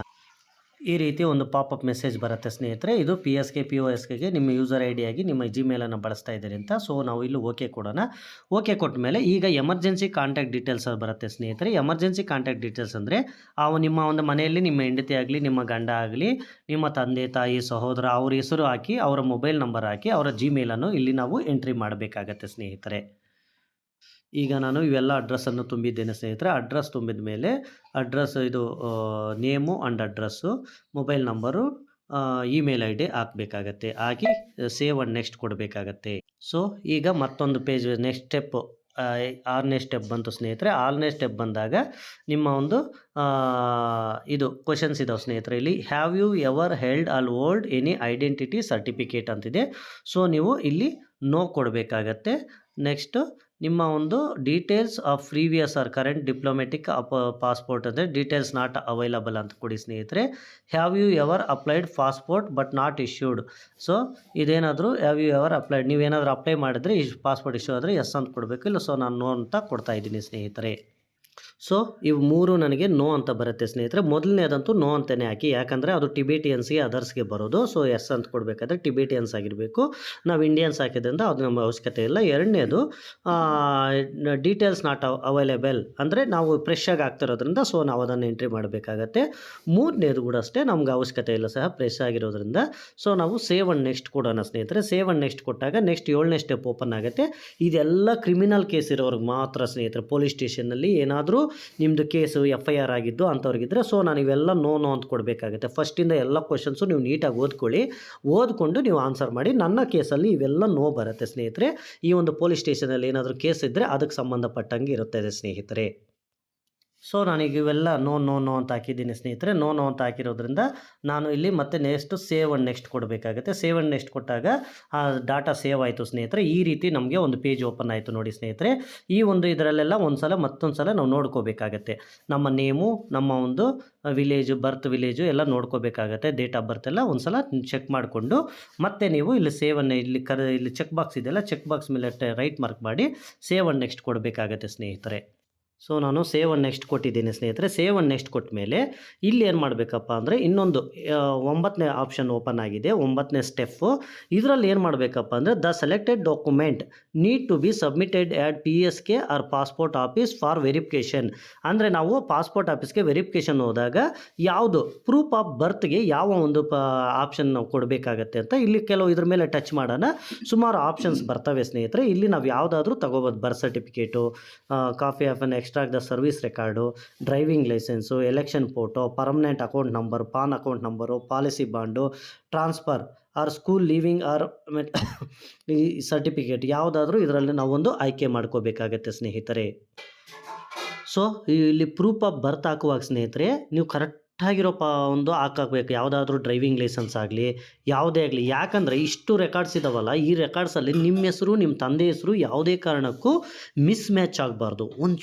ಈ ರೀತಿ ಒಂದು ಪಾಪಪ್ ಮೆಸೇಜ್ ಬರುತ್ತೆ ಸ್ನೇಹಿತರೆ. ಇದು PSK POSKಗೆ ನಿಮ್ಮ ಯೂಸರ್ ಐ ಡಿ ಆಗಿ ನಿಮ್ಮ ಜಿಮೇಲನ್ನು ಬಳಸ್ತಾ ಇದ್ದೀರಿ ಅಂತ. ಸೊ ನಾವು ಇಲ್ಲಿ ಓಕೆ ಕೊಡೋಣ. ಓಕೆ ಕೊಟ್ಟ ಮೇಲೆ ಈಗ ಎಮರ್ಜೆನ್ಸಿ ಕಾಂಟ್ಯಾಕ್ಟ್ ಡೀಟೇಲ್ಸ್ ಬರುತ್ತೆ ಸ್ನೇಹಿತರೆ. ಎಮರ್ಜೆನ್ಸಿ ಕಾಂಟ್ಯಾಕ್ಟ್ ಡೀಟೇಲ್ಸ್ ಅಂದರೆ ನಿಮ್ಮ ಒಂದು ಮನೆಯಲ್ಲಿ ನಿಮ್ಮ ಹೆಂಡತಿ ಆಗಲಿ, ನಿಮ್ಮ ಗಂಡ ಆಗಲಿ, ನಿಮ್ಮ ತಂದೆ ತಾಯಿ ಸಹೋದರ ಅವ್ರ ಹೆಸರು ಹಾಕಿ, ಅವರ ಮೊಬೈಲ್ ನಂಬರ್ ಹಾಕಿ, ಅವರ ಜಿಮೇಲನ್ನು ಇಲ್ಲಿ ನಾವು ಎಂಟ್ರಿ ಮಾಡಬೇಕಾಗತ್ತೆ ಸ್ನೇಹಿತರೆ. ಈಗ ನಾನು ಇವೆಲ್ಲ ಅಡ್ರೆಸ್ಸನ್ನು ತುಂಬಿದ್ದೇನೆ ಸ್ನೇಹಿತರೆ. ಅಡ್ರೆಸ್ ತುಂಬಿದ ಮೇಲೆ ಅಡ್ರೆಸ್ ಇದು name and address, mobile number, email I D ಹಾಕಬೇಕಾಗತ್ತೆ. ಹಾಕಿ ಸೇವ್ ಆ್ಯಂಡ್ ನೆಕ್ಸ್ಟ್ ಕೊಡಬೇಕಾಗತ್ತೆ. ಸೊ ಈಗ ಮತ್ತೊಂದು ಪೇಜ್ ನೆಕ್ಸ್ಟ್ ಸ್ಟೆಪ್ಪು 6ನೇ ಸ್ಟೆಪ್ ಬಂತು ಸ್ನೇಹಿತರೆ. 6ನೇ ಸ್ಟೆಪ್ ಬಂದಾಗ ನಿಮ್ಮ ಒಂದು ಇದು ಕ್ವಶನ್ಸ್ ಇದಾವೆ ಸ್ನೇಹಿತರೆ. ಇಲ್ಲಿ have you ever held or hold any identity certificate ಅಂತಿದೆ. ಸೊ ನೀವು ಇಲ್ಲಿ ನೋ ಕೊಡಬೇಕಾಗತ್ತೆ. ನೆಕ್ಸ್ಟು ನಿಮ್ಮ ಒಂದು details of previous or current diplomatic passport ಅಂದರೆ ಡೀಟೇಲ್ಸ್ ನಾಟ್ ಅವೈಲಬಲ್ ಅಂತ ಕೊಡಿ ಸ್ನೇಹಿತರೆ. Have you ever applied passport but not issued. So ಇದೇನಾದರೂ ಹ್ಯಾವ್ ಯು ಎವರ್ ಅಪ್ಲೈಡ್, ನೀವೇನಾದರೂ ಅಪ್ಲೈ ಮಾಡಿದರೆ ಪಾಸ್ಪೋರ್ಟ್ ಇಶ್ಯೂ ಆದರೆ ಎಸ್ ಅಂತ ಕೊಡಬೇಕು. ಇಲ್ಲ ಸೊ ನಾನು ನೋ ಅಂತ ಕೊಡ್ತಾ ಇದ್ದೀನಿ ಸ್ನೇಹಿತರೆ. ಸೊ ಇವು 3 ನನಗೆ ನೋ ಅಂತ ಬರುತ್ತೆ ಸ್ನೇಹಿತರೆ. ಮೊದಲನೇದಂತೂ ನೋ ಅಂತಲೇ ಹಾಕಿ, ಯಾಕಂದರೆ ಅದು ಟಿಬೇಟಿಯನ್ಸ್ಗೆ ಅದರ್ಸ್ಗೆ ಬರೋದು. ಸೊ ಎಸ್ ಅಂತ ಕೊಡಬೇಕಾದ್ರೆ ಟಿಬೇಟಿಯನ್ಸ್ ಆಗಿರಬೇಕು. ನಾವು ಇಂಡಿಯನ್ಸ್ ಹಾಕಿದ್ರಿಂದ ಅದು ನಮ್ಮ ಅವಶ್ಯಕತೆ ಇಲ್ಲ. ಎರಡನೇದು ಡೀಟೇಲ್ಸ್ ನಾಟ್ ಅವೈಲೇಬಲ್ ಅಂದರೆ ನಾವು ಫ್ರೆಶ್ಶಾಗಿ ಆಗ್ತಿರೋದ್ರಿಂದ ಸೊ ನಾವು ಅದನ್ನು ಎಂಟ್ರಿ ಮಾಡಬೇಕಾಗತ್ತೆ. ಮೂರನೇದು ಕೂಡ ಅಷ್ಟೇ, ನಮ್ಗೆ ಅವಶ್ಯಕತೆ ಇಲ್ಲ ಸಹ ಫ್ರೆಶ್ ಆಗಿರೋದ್ರಿಂದ. ಸೊ ನಾವು ಸೇವ್ ಆ್ಯಂಡ್ ನೆಕ್ಸ್ಟ್ ಕೊಡೋಣ ಸ್ನೇಹಿತರೆ. ಸೇವ್ ಆ್ಯಂಡ್ ನೆಕ್ಸ್ಟ್ ಕೊಟ್ಟಾಗ ನೆಕ್ಸ್ಟ್ 7ನೇ ಸ್ಟೆಪ್ ಓಪನ್ ಆಗುತ್ತೆ. ಇದೆಲ್ಲ ಕ್ರಿಮಿನಲ್ ಕೇಸ್ ಇರೋರ್ಗೆ ಮಾತ್ರ ಸ್ನೇಹಿತರೆ. ಪೊಲೀಸ್ ಸ್ಟೇಷನ್ನಲ್ಲಿ ಏನಾದರೂ ನಿಮ್ಮದು ಕೇಸು FIR ಆಗಿದ್ದು ಅಂಥವ್ರಿಗಿದ್ರೆ ಸೊ ನಾನು ಇವೆಲ್ಲ ನೋ ಅಂತ ಕೊಡಬೇಕಾಗುತ್ತೆ. ಫಸ್ಟಿಂದ ಎಲ್ಲ ಕ್ವಶನ್ಸು ನೀವು ನೀಟಾಗಿ ಓದ್ಕೊಳ್ಳಿ. ಓದ್ಕೊಂಡು ನೀವು ಆನ್ಸರ್ ಮಾಡಿ. ನನ್ನ ಕೇಸಲ್ಲಿ ಇವೆಲ್ಲ ನೋ ಬರುತ್ತೆ ಸ್ನೇಹಿತರೆ. ಈ ಒಂದು ಪೊಲೀಸ್ ಸ್ಟೇಷನಲ್ಲಿ ಏನಾದರೂ ಕೇಸ್ ಇದ್ದರೆ ಅದಕ್ಕೆ ಸಂಬಂಧಪಟ್ಟಂಗೆ ಇರುತ್ತದೆ ಸ್ನೇಹಿತರೆ. ಸೊ ನಾನೀಗ ಇವೆಲ್ಲ ನೋ ಅಂತ ಹಾಕಿದ್ದೀನಿ ಸ್ನೇಹಿತರೆ. ನೋ ಅಂತ ಹಾಕಿರೋದ್ರಿಂದ ನಾನು ಇಲ್ಲಿ ಮತ್ತೆ ನೆಕ್ಸ್ಟ್ ಸೇವ್ ಆ್ಯಂಡ್ ನೆಕ್ಸ್ಟ್ ಕೊಡಬೇಕಾಗುತ್ತೆ. ಸೇವ್ ಆ್ಯಂಡ್ ನೆಕ್ಸ್ಟ್ ಕೊಟ್ಟಾಗ ಆ ಡಾಟಾ ಸೇವ್ ಆಯಿತು ಸ್ನೇಹಿತರೆ. ಈ ರೀತಿ ನಮಗೆ ಒಂದು ಪೇಜ್ ಓಪನ್ ಆಯಿತು ನೋಡಿ ಸ್ನೇಹಿತರೆ. ಈ ಒಂದು ಇದರಲ್ಲೆಲ್ಲ ಮತ್ತೊಂದು ಸಲ ನಾವು ನೋಡ್ಕೋಬೇಕಾಗತ್ತೆ. ನಮ್ಮ ನೇಮು, ನಮ್ಮ ಒಂದು ವಿಲೇಜು, ಬರ್ತ್ ವಿಲೇಜು ಎಲ್ಲ ನೋಡ್ಕೋಬೇಕಾಗತ್ತೆ. ಡೇಟ್ ಆಫ್ ಬರ್ತ್ ಎಲ್ಲ ಒಂದು ಸಲ ಚೆಕ್ ಮಾಡಿಕೊಂಡು ಮತ್ತೆ ನೀವು ಇಲ್ಲಿ ಸೇವನ್ನು ಇಲ್ಲಿ ಚೆಕ್ ಬಾಕ್ಸ್ ಇದೆಯಲ್ಲ, ಚೆಕ್ ಬಾಕ್ಸ್ ಮೇಲೆ ರೈಟ್ ಮಾರ್ಕ್ ಮಾಡಿ ಸೇವ್ ಆ್ಯಂಡ್ ನೆಕ್ಸ್ಟ್ ಕೊಡಬೇಕಾಗತ್ತೆ ಸ್ನೇಹಿತರೆ. ಸೊ ನಾನು ಸೇವ್ ಆ್ಯಂಡ್ ನೆಕ್ಸ್ಟ್ ಕೊಟ್ಟಿದ್ದೀನಿ ಸ್ನೇಹಿತರೆ. ಸೇವ್ ಆ್ಯಂಡ್ ನೆಕ್ಸ್ಟ್ ಕೊಟ್ಟ ಮೇಲೆ ಇಲ್ಲಿ ಏನು ಮಾಡಬೇಕಪ್ಪ ಅಂದರೆ ಇನ್ನೊಂದು 9ನೇ ಆಪ್ಷನ್ ಓಪನ್ ಆಗಿದೆ. 9ನೇ ಸ್ಟೆಪ್ಪು. ಇದರಲ್ಲಿ ಏನು ಮಾಡಬೇಕಪ್ಪ ಅಂದರೆ the selected document need to be submitted at PSK or passport office for verification. ಅಂದರೆ ನಾವು ಪಾಸ್ಪೋರ್ಟ್ ಆಫೀಸ್ಗೆ ವೆರಿಫಿಕೇಷನ್ ಹೋದಾಗ ಯಾವುದು ಪ್ರೂಫ್ ಆಫ್ ಬರ್ತ್ಗೆ ಯಾವ ಒಂದು ಆಪ್ಷನ್ ನಾವು ಕೊಡಬೇಕಾಗತ್ತೆ ಅಂತ ಇಲ್ಲಿ ಕೆಲವು ಇದ್ರ ಮೇಲೆ ಟಚ್ ಮಾಡೋಣ. ಸುಮಾರು ಆಪ್ಷನ್ಸ್ ಬರ್ತವೆ ಸ್ನೇಹಿತರೆ. ಇಲ್ಲಿ ನಾವು ಯಾವುದಾದ್ರೂ ತಗೋಬೋದು. Birth certificate, copy of an extract the service record, driving licence, election photo, permanent account number, PAN account number, policy bond, transfer or school leaving or ಈ ಸರ್ಟಿಫಿಕೇಟ್ ಯಾವುದಾದ್ರೂ ಇದರಲ್ಲಿ ನಾವೊಂದು ಆಯ್ಕೆ ಮಾಡ್ಕೋಬೇಕಾಗತ್ತೆ ಸ್ನೇಹಿತರೆ. ಸೊ ಇಲ್ಲಿ ಪ್ರೂಫ್ ಆಫ್ ಬರ್ತ್ ಹಾಕುವಾಗ ಸ್ನೇಹಿತರೆ ನೀವು ಕರೆಕ್ಟಾಗಿರೋ ಒಂದು ಹಾಕಬೇಕು. ಯಾವುದಾದ್ರೂ ಡ್ರೈವಿಂಗ್ ಲೈಸೆನ್ಸ್ ಆಗಲಿ ಯಾವುದೇ ಆಗಲಿ. ಯಾಕಂದರೆ ಇಷ್ಟು ರೆಕಾರ್ಡ್ಸ್ ಇದ್ದಾವಲ್ಲ, ಈ ರೆಕಾರ್ಡ್ಸಲ್ಲಿ ನಿಮ್ಮ ಹೆಸರು, ನಿಮ್ಮ ತಂದೆ ಹೆಸರು ಯಾವುದೇ ಕಾರಣಕ್ಕೂ ಮಿಸ್ ಮ್ಯಾಚ್ ಆಗಬಾರ್ದು.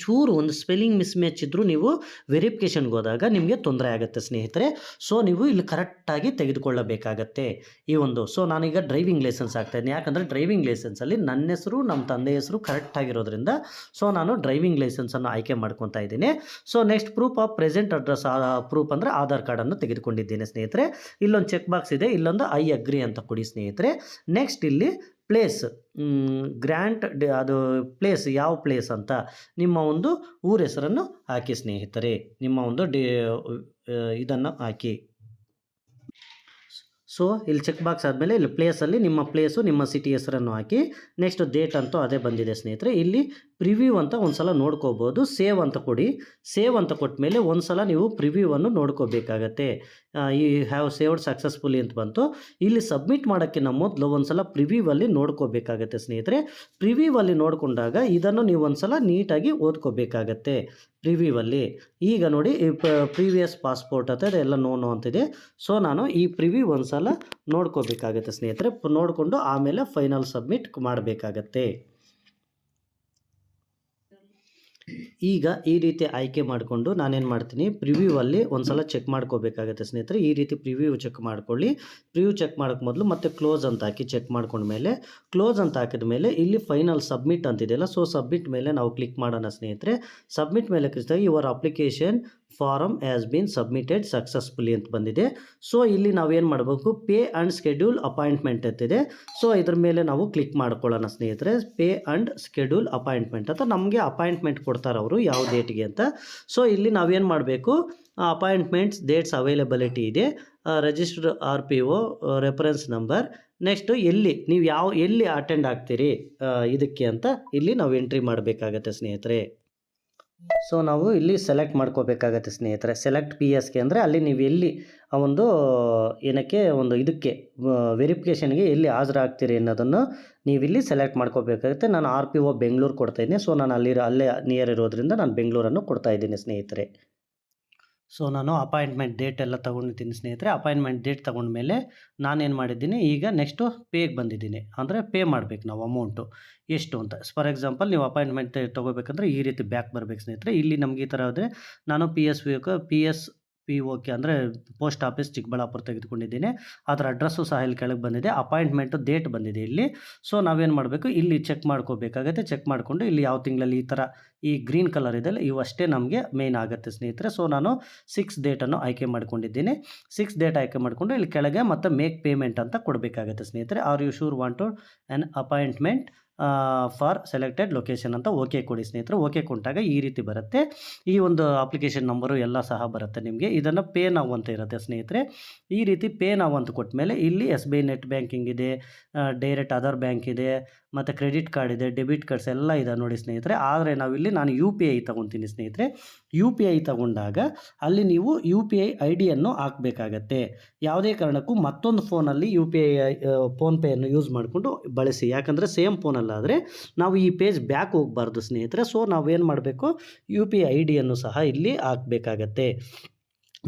ಒಂದು ಸ್ಪೆಲ್ಲಿಂಗ್ ಮಿಸ್ ಮ್ಯಾಚ್ ಇದ್ದರೂ ನೀವು ವೆರಿಫಿಕೇಷನ್ಗೆ ಹೋದಾಗ ನಿಮಗೆ ತೊಂದರೆ ಆಗುತ್ತೆ ಸ್ನೇಹಿತರೆ. ಸೊ ನೀವು ಇಲ್ಲಿ ಕರೆಕ್ಟಾಗಿ ತೆಗೆದುಕೊಳ್ಳಬೇಕಾಗತ್ತೆ ಈ ಒಂದು. ಸೊ ನಾನೀಗ ಡ್ರೈವಿಂಗ್ ಲೈಸೆನ್ಸ್ ಹಾಕ್ತಾಯಿದ್ದೀನಿ. ಯಾಕಂದರೆ ಡ್ರೈವಿಂಗ್ ಲೈಸೆನ್ಸಲ್ಲಿ ನನ್ನ ಹೆಸರು, ನಮ್ಮ ತಂದೆ ಹೆಸರು ಕರೆಕ್ಟಾಗಿರೋದ್ರಿಂದ ಸೊ ನಾನು ಡ್ರೈವಿಂಗ್ ಲೈಸೆನ್ಸನ್ನು ಆಯ್ಕೆ ಮಾಡ್ಕೊತಾ ಇದ್ದೀನಿ. So next proof of present address proof ಅಂದರೆ ಆಧಾರ್ ಕಾರ್ಡನ್ನು ತೆಗೆದುಕೊಂಡಿದ್ದೇನೆ ಸ್ನೇಹಿತರೆ. ಇಲ್ಲೊಂದು ಚೆಕ್ ಬಾಕ್ಸ್ ಇದೆ, ಇಲ್ಲೊಂದು ಐ ಅಗ್ರಿ ಅಂತ ಕೊಡಿ ಸ್ನೇಹಿತರೆ. ನೆಕ್ಸ್ಟ್ ಇಲ್ಲಿ ಪ್ಲೇಸ್ ಗ್ರ್ಯಾಂಟ್ ಅದು ಪ್ಲೇಸ್ ಯಾವ ಪ್ಲೇಸ್ ಅಂತ ನಿಮ್ಮ ಒಂದು ಊರ ಹೆಸರನ್ನು ಹಾಕಿ ಸ್ನೇಹಿತರೆ. ನಿಮ್ಮ ಒಂದು ಇದನ್ನು ಹಾಕಿ. ಸೊ ಇಲ್ಲಿ ಚೆಕ್ ಬಾಕ್ಸ್ ಆದಮೇಲೆ ಇಲ್ಲಿ ಪ್ಲೇಸಲ್ಲಿ ನಿಮ್ಮ ಪ್ಲೇಸು, ನಿಮ್ಮ ಸಿಟಿ ಹೆಸರನ್ನು ಹಾಕಿ. ನೆಕ್ಸ್ಟ್ ಡೇಟ್ ಅಂತೂ ಅದೇ ಬಂದಿದೆ ಸ್ನೇಹಿತರೆ. ಇಲ್ಲಿ ಪ್ರಿವ್ಯೂ ಅಂತ ಒಂದು ಸಲ ನೋಡ್ಕೋಬೋದು. ಸೇವ್ ಅಂತ ಕೊಡಿ. ಸೇವ್ ಅಂತ ಕೊಟ್ಟ ಮೇಲೆ ಒಂದು ಸಲ ನೀವು ಪ್ರಿವ್ಯೂವನ್ನು ನೋಡ್ಕೋಬೇಕಾಗತ್ತೆ. ಈ ಹ್ಯಾವ್ ಸೇವ್ಡ್ ಸಕ್ಸಸ್ಫುಲಿ ಅಂತ ಬಂತು. ಇಲ್ಲಿ ಸಬ್ಮಿಟ್ ಮಾಡೋಕ್ಕಿಂತ ಮೊದಲು ಒಂದು ಸಲ ಪ್ರಿವ್ಯೂವಲ್ಲಿ ನೋಡ್ಕೋಬೇಕಾಗತ್ತೆ ಸ್ನೇಹಿತರೆ. ಪ್ರಿವ್ಯೂವಲ್ಲಿ ನೋಡಿಕೊಂಡಾಗ ಇದನ್ನು ನೀವು ಒಂದು ಸಲ ನೀಟಾಗಿ ಓದ್ಕೋಬೇಕಾಗತ್ತೆ ಪ್ರಿವ್ಯೂವಲ್ಲಿ. ಈಗ ನೋಡಿ ಈ ಪ್ರೀವಿಯಸ್ ಪಾಸ್ಪೋರ್ಟ್ ಅಂತ ಎಲ್ಲ ನೋ ಅಂತಿದೆ. ಸೊ ನಾನು ಈ ಪ್ರಿವ್ಯೂ ಒಂದು ಸಲ ನೋಡ್ಕೋಬೇಕಾಗತ್ತೆ ಸ್ನೇಹಿತರೆ. ನೋಡಿಕೊಂಡು ಆಮೇಲೆ ಫೈನಲ್ ಸಬ್ಮಿಟ್ ಮಾಡಬೇಕಾಗತ್ತೆ. ಈಗ ಈ ರೀತಿ ಆಯ್ಕೆ ಮಾಡಿಕೊಂಡು ನಾನೇನು ಮಾಡ್ತೀನಿ, ಪ್ರಿವ್ಯೂವಲ್ಲಿ ಒಂದು ಸಲ ಚೆಕ್ ಮಾಡ್ಕೋಬೇಕಾಗತ್ತೆ ಸ್ನೇಹಿತರೆ. ಈ ರೀತಿ ಪ್ರಿವ್ಯೂ ಚೆಕ್ ಮಾಡ್ಕೊಳ್ಳಿ. ಪ್ರಿವ್ಯೂ ಚೆಕ್ ಮಾಡೋಕ್ಕೆ ಮೊದಲು ಮತ್ತೆ ಕ್ಲೋಸ್ ಅಂತ ಹಾಕಿ ಚೆಕ್ ಮಾಡ್ಕೊಂಡ್ಮೇಲೆ ಕ್ಲೋಸ್ ಅಂತ ಹಾಕಿದ ಮೇಲೆ ಇಲ್ಲಿ ಫೈನಲ್ ಸಬ್ಮಿಟ್ ಅಂತಿದೆಯಲ್ಲ, ಸೊ ಸಬ್ಮಿಟ್ ಮೇಲೆ ನಾವು ಕ್ಲಿಕ್ ಮಾಡೋಣ ಸ್ನೇಹಿತರೆ. ಸಬ್ಮಿಟ್ ಮೇಲೆ ಕ್ಲಿಕ್ ಆಗಿ your application form has been submitted successfully ಅಂತ ಬಂದಿದೆ. ಸೊ ಇಲ್ಲಿ ನಾವೇನು ಮಾಡಬೇಕು, ಪೇ ಆ್ಯಂಡ್ ಸ್ಕೆಡ್ಯೂಲ್ ಅಪಾಯಿಂಟ್ಮೆಂಟ್ ಅಂತಿದೆ. ಸೊ ಇದ್ರ ಮೇಲೆ ನಾವು ಕ್ಲಿಕ್ ಮಾಡ್ಕೊಳ್ಳೋಣ ಸ್ನೇಹಿತರೆ. ಪೇ ಆ್ಯಂಡ್ ಸ್ಕೆಡ್ಯೂಲ್ ಅಪಾಯಿಂಟ್ಮೆಂಟ್ ಅಂತ ನಮಗೆ ಅಪಾಯಿಂಟ್ಮೆಂಟ್ ಕೊಡ್ತಾರೆ ಅವರು ಯಾವ ಡೇಟ್ಗೆ ಅಂತ. ಸೊ ಇಲ್ಲಿ ನಾವೇನು ಮಾಡಬೇಕು, ಅಪಾಯಿಂಟ್ಮೆಂಟ್ಸ್ ಡೇಟ್ಸ್ ಅವೈಲಬಿಲಿಟಿ ಇದೆ, registered RPO, reference number, next ನೀವು ಎಲ್ಲಿ ಅಟೆಂಡ್ ಆಗ್ತೀರಿ ಇದಕ್ಕೆ ಅಂತ ಇಲ್ಲಿ ನಾವು ಎಂಟ್ರಿ ಮಾಡಬೇಕಾಗತ್ತೆ ಸ್ನೇಹಿತರೆ. ಸೊ ನಾವು ಇಲ್ಲಿ ಸೆಲೆಕ್ಟ್ ಮಾಡ್ಕೋಬೇಕಾಗತ್ತೆ ಸ್ನೇಹಿತರೆ. ಸೆಲೆಕ್ಟ್ PSK ಅಂದರೆ ಅಲ್ಲಿ ನೀವು ಎಲ್ಲಿ ಆ ಒಂದು ಏನಕ್ಕೆ ಒಂದು ಇದಕ್ಕೆ ವೆರಿಫಿಕೇಷನ್ಗೆ ಎಲ್ಲಿ ಹಾಜರಾಗ್ತೀರಿ ಅನ್ನೋದನ್ನು ನೀವಿಲ್ಲಿ ಸೆಲೆಕ್ಟ್ ಮಾಡ್ಕೋಬೇಕಾಗುತ್ತೆ. ನಾನು RPO ಬೆಂಗಳೂರು ಕೊಡ್ತಾಯಿದ್ದೀನಿ. ಸೊ ನಾನು ಅಲ್ಲೇ ನಿಯರ್ ಇರೋದ್ರಿಂದ ನಾನು ಬೆಂಗಳೂರನ್ನು ಕೊಡ್ತಾಯಿದ್ದೀನಿ ಸ್ನೇಹಿತರೆ. ಸೊ ನಾನು ಅಪಾಯಿಂಟ್ಮೆಂಟ್ ಡೇಟ್ ಎಲ್ಲ ತೊಗೊಂಡಿದ್ದೀನಿ ಸ್ನೇಹಿತರೆ. ಅಪಾಯಿಂಟ್ಮೆಂಟ್ ಡೇಟ್ ತೊಗೊಂಡ್ಮೇಲೆ ನಾನೇನು ಮಾಡಿದ್ದೀನಿ, ಈಗ ನೆಕ್ಸ್ಟು ಪೇಗೆ ಬಂದಿದ್ದೀನಿ. ಅಂದರೆ ಪೇ ಮಾಡಬೇಕು ನಾವು ಅಮೌಂಟು ಎಷ್ಟು ಅಂತ. ಫಾರ್ ಎಕ್ಸಾಂಪಲ್ ನೀವು ಅಪಾಯಿಂಟ್ಮೆಂಟ್ ತೊಗೋಬೇಕಂದ್ರೆ ಈ ರೀತಿ ಬ್ಯಾಕ್ ಬರಬೇಕು ಸ್ನೇಹಿತರೆ. ಇಲ್ಲಿ ನಮಗೆ ಈ ಥರ ಆದರೆ ನಾನು PSPOK ಅಂದರೆ ಪೋಸ್ಟ್ ಆಫೀಸ್ ಚಿಕ್ಕಬಳ್ಳಾಪುರ ತೆಗೆದುಕೊಂಡಿದ್ದೀನಿ. ಅದರ ಅಡ್ರೆಸ್ಸು ಸಹ ಇಲ್ಲಿ ಕೆಳಗೆ ಬಂದಿದೆ. ಅಪಾಯಿಂಟ್ಮೆಂಟು ಡೇಟ್ ಬಂದಿದೆ ಇಲ್ಲಿ. ಸೊ ನಾವೇನು ಮಾಡಬೇಕು, ಇಲ್ಲಿ ಚೆಕ್ ಮಾಡ್ಕೋಬೇಕಾಗತ್ತೆ. ಚೆಕ್ ಮಾಡಿಕೊಂಡು ಇಲ್ಲಿ ಯಾವ ತಿಂಗಳಲ್ಲಿ ಈ ಥರ ಈ ಗ್ರೀನ್ ಕಲರ್ ಇದೆಯಲ್ಲ, ಇವು ಅಷ್ಟೇ ನಮಗೆ ಮೇನ್ ಆಗುತ್ತೆ ಸ್ನೇಹಿತರೆ. ಸೊ ನಾನು 6 ಡೇಟನ್ನು ಆಯ್ಕೆ ಮಾಡ್ಕೊಂಡಿದ್ದೀನಿ. 6 ಡೇಟ್ ಆಯ್ಕೆ ಮಾಡಿಕೊಂಡು ಇಲ್ಲಿ ಕೆಳಗೆ ಮತ್ತು ಮೇಕ್ ಪೇಮೆಂಟ್ ಅಂತ ಕೊಡಬೇಕಾಗುತ್ತೆ ಸ್ನೇಹಿತರೆ. Are you sure want to an appointment for selected location ಅಂತ ಓಕೆ ಕೊಡಿ ಸ್ನೇಹಿತರೆ. ಓಕೆ ಕೊಟ್ಟಾಗ ಈ ರೀತಿ ಬರುತ್ತೆ. ಈ ಒಂದು ಅಪ್ಲಿಕೇಶನ್ ನಂಬರು ಎಲ್ಲ ಸಹ ಬರುತ್ತೆ ನಿಮಗೆ. ಇದನ್ನು ಪೇ ನಾವು ಅಂತ ಇರುತ್ತೆ ಸ್ನೇಹಿತರೆ. ಈ ರೀತಿ ಪೇ ನಾವು ಅಂತ ಕೊಟ್ಟ ಮೇಲೆ ಇಲ್ಲಿ SBI ನೆಟ್ ಬ್ಯಾಂಕಿಂಗ್ ಇದೆ, ಡೈರೆಕ್ಟ್ ಅದರ್ ಬ್ಯಾಂಕ್ ಇದೆ, ಮತ್ತು ಕ್ರೆಡಿಟ್ ಕಾರ್ಡ್ ಇದೆ, ಡೆಬಿಟ್ ಕಾರ್ಡ್ಸ್ ಎಲ್ಲ ಇದೆ ನೋಡಿ ಸ್ನೇಹಿತರೆ. ಆದರೆ ನಾವಿಲ್ಲಿ ನಾನು UPI ತೊಗೊತೀನಿ ಸ್ನೇಹಿತರೆ. UPI ತೊಗೊಂಡಾಗ ಅಲ್ಲಿ ನೀವು UPI ID-ಯನ್ನು ಹಾಕಬೇಕಾಗತ್ತೆ. ಯಾವುದೇ ಕಾರಣಕ್ಕೂ ಮತ್ತೊಂದು ಫೋನಲ್ಲಿ UPI ಫೋನ್ಪೇಯನ್ನು ಯೂಸ್ ಮಾಡಿಕೊಂಡು ಬಳಸಿ. ಯಾಕಂದರೆ ಸೇಮ್ ಫೋನಲ್ಲಾದರೆ ನಾವು ಈ ಪೇಜ್ ಬ್ಯಾಕ್ ಹೋಗಬಾರ್ದು ಸ್ನೇಹಿತರೆ. ಸೊ ನಾವೇನು ಮಾಡಬೇಕು, UPI ID-ಯನ್ನು ಸಹ ಇಲ್ಲಿ ಹಾಕಬೇಕಾಗತ್ತೆ.